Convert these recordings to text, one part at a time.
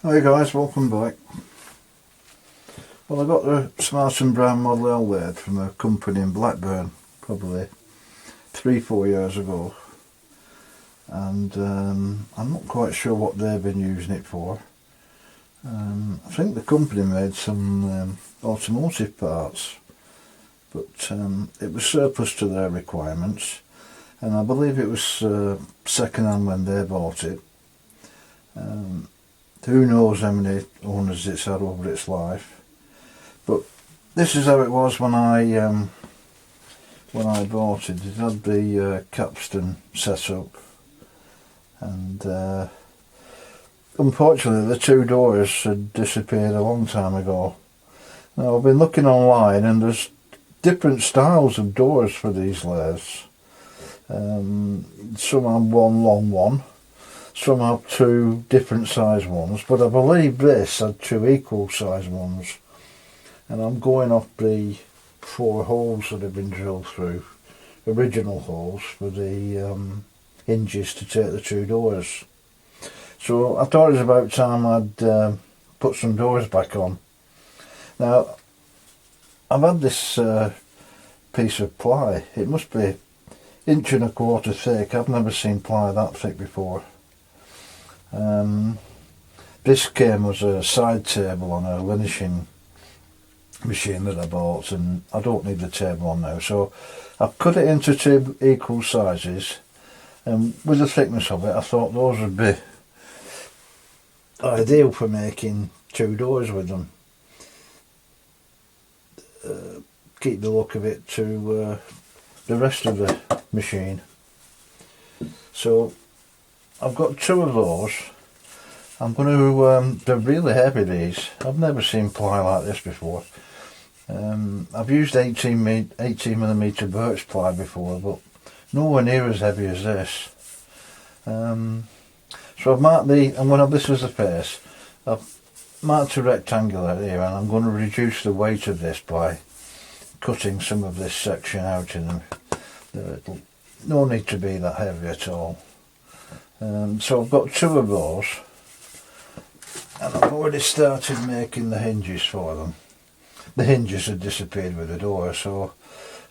Hi guys, welcome back. Well, I got the Smart & Brown Model L lathe from a company in Blackburn probably 3-4 years ago, and I'm not quite sure what they've been using it for. I think the company made some automotive parts, but it was surplus to their requirements, and I believe it was second hand when they bought it. Who knows how many owners it's had over its life, but this is how it was when I bought it. It had the capstan set up, and unfortunately the two doors had disappeared a long time ago. Now I've been looking online and there's different styles of doors for these lathes. Some have one long one, some have two different size ones, but I believe this had two equal size ones, and I'm going off the 4 holes that have been drilled through, original holes for the hinges to take the two doors. So I thought it was about time I'd put some doors back on. Now I've had this piece of ply, it must be 1.25 inches thick. I've never seen ply that thick before. This came as a side table on a linishing machine that I bought, and I don't need the table on now, so I've cut it into 2 equal sizes, and with the thickness of it I thought those would be ideal for making 2 doors with them. Keep the look of it to the rest of the machine. So I've got 2 of those. I'm going to, they're really heavy these. I've never seen ply like this before. I've used 18mm birch ply before, but nowhere near as heavy as this. So I've marked I'm going to have this as a face. I've marked a rectangular here, and I'm going to reduce the weight of this by cutting some of this section out in them. No need to be that heavy at all. So I've got 2 of those, and I've already started making the hinges for them. The hinges had disappeared with the door, so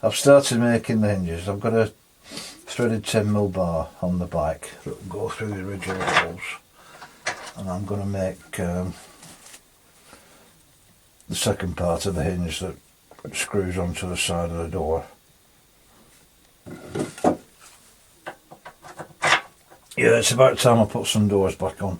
I've started making the hinges. I've got a threaded 10mm bar on the back that will go through the original holes, and I'm going to make the second part of the hinge that screws onto the side of the door. Yeah, it's about time I put some doors back on.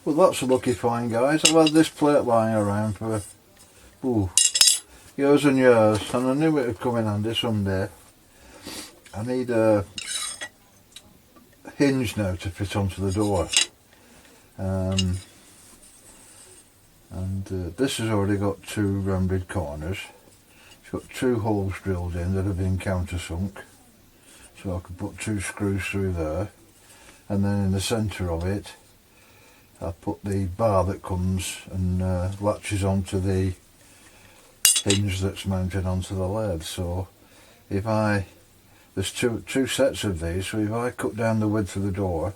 Well, that's a lucky find, guys. I've had this plate lying around for years and years, and I knew it would come in handy someday. I need a hinge now to fit onto the door. This has already got 2 rounded corners. It's got 2 holes drilled in that have been countersunk, so I can put 2 screws through there, and then in the centre of it I put the bar that comes and latches onto the hinge that's mounted onto the lathe. So if there's two sets of these, so if I cut down the width of the door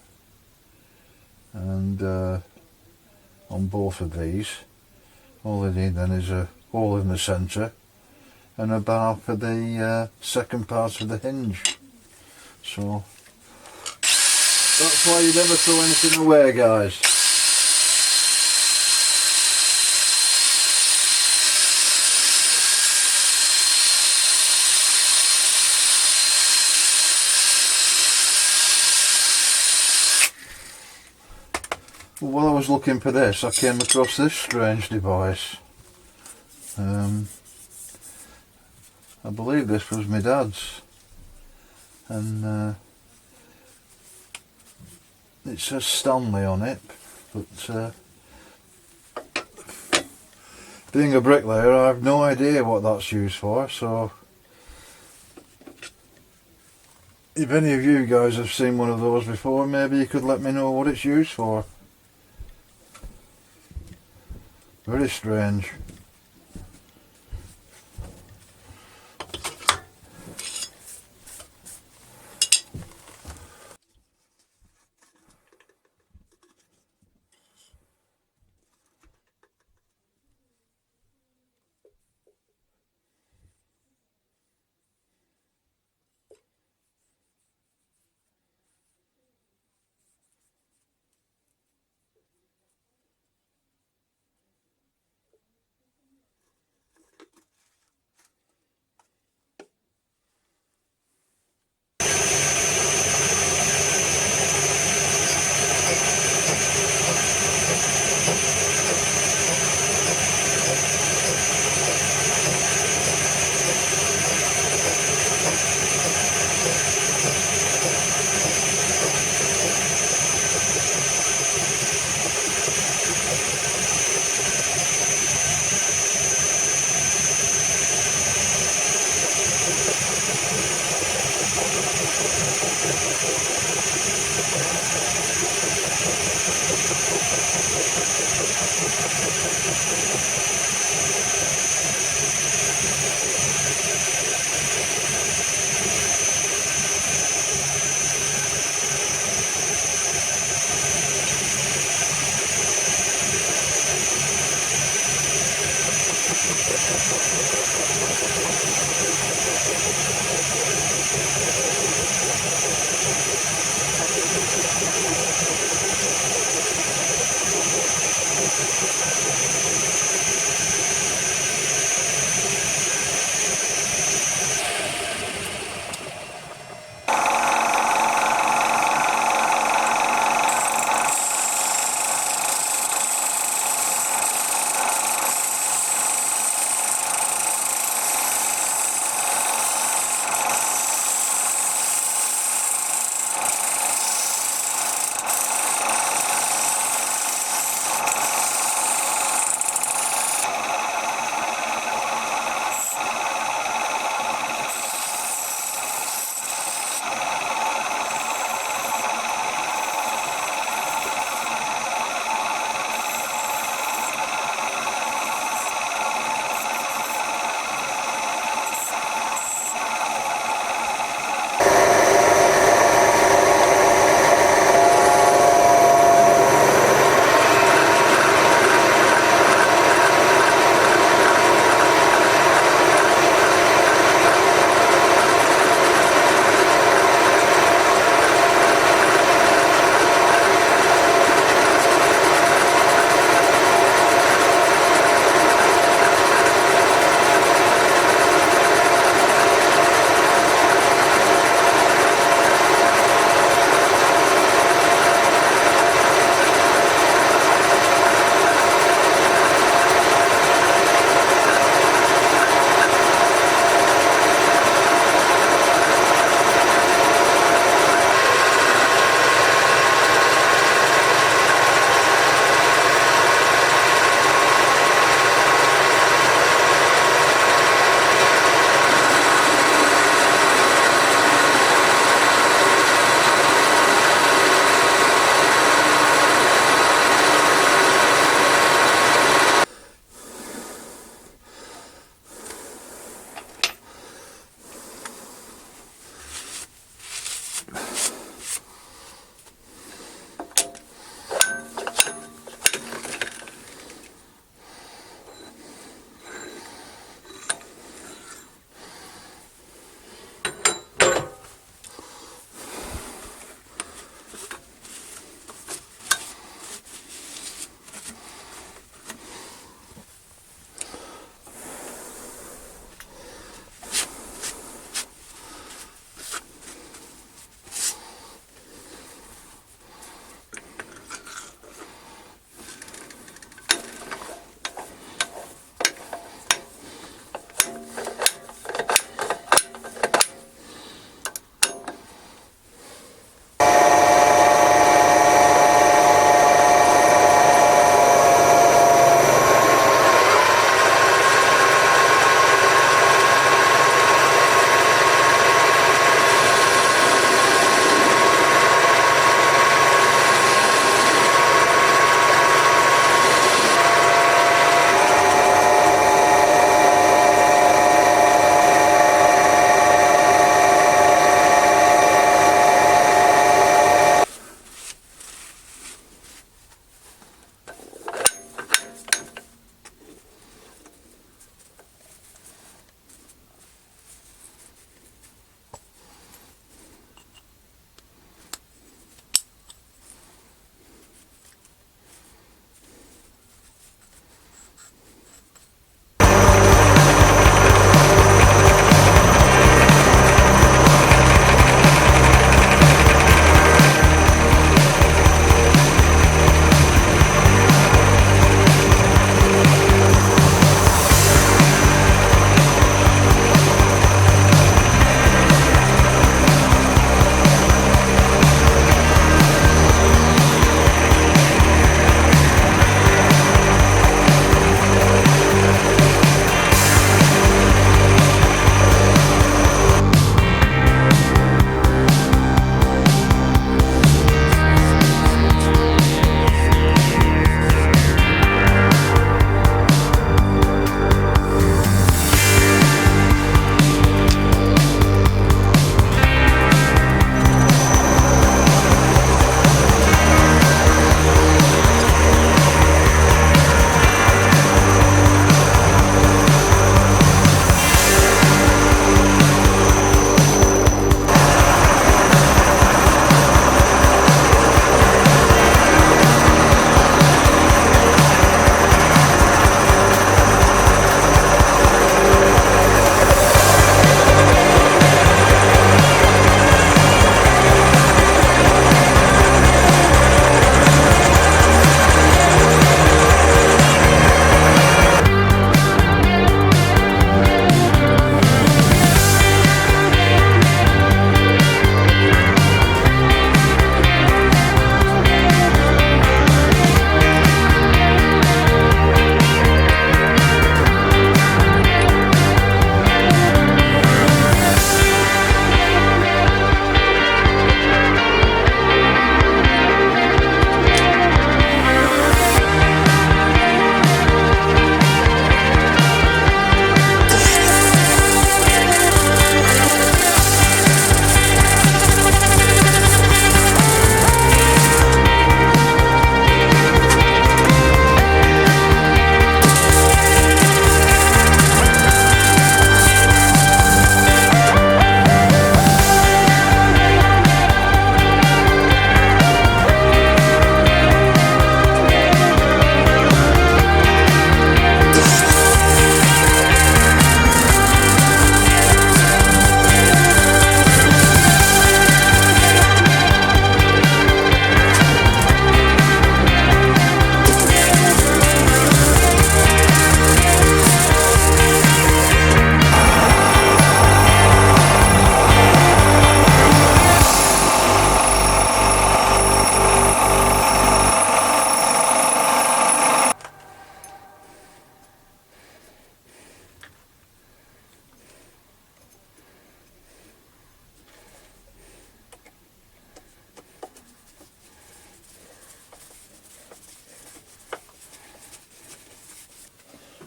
and on both of these, all I need then is a hole in the centre and a bar for the second part of the hinge. So that's why you never throw anything away, guys. While I was looking for this, I came across this strange device. I believe this was my dad's, and it says Stanley on it, but being a bricklayer, I have no idea what that's used for. So if any of you guys have seen one of those before, maybe you could let me know what it's used for. Very strange.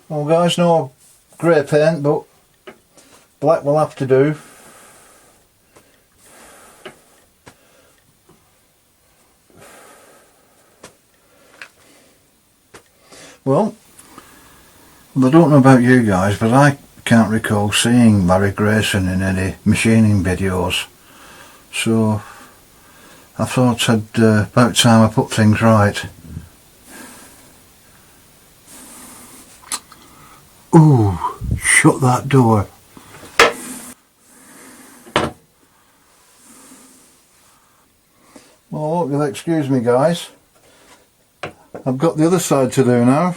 Well guys, no grey paint, but black will have to do. Well, I don't know about you guys, but I can't recall seeing Larry Grayson in any machining videos, so I thought about time I put things right. Ooh, shut that door. Well, I hope you'll excuse me guys. I've got the other side to do now.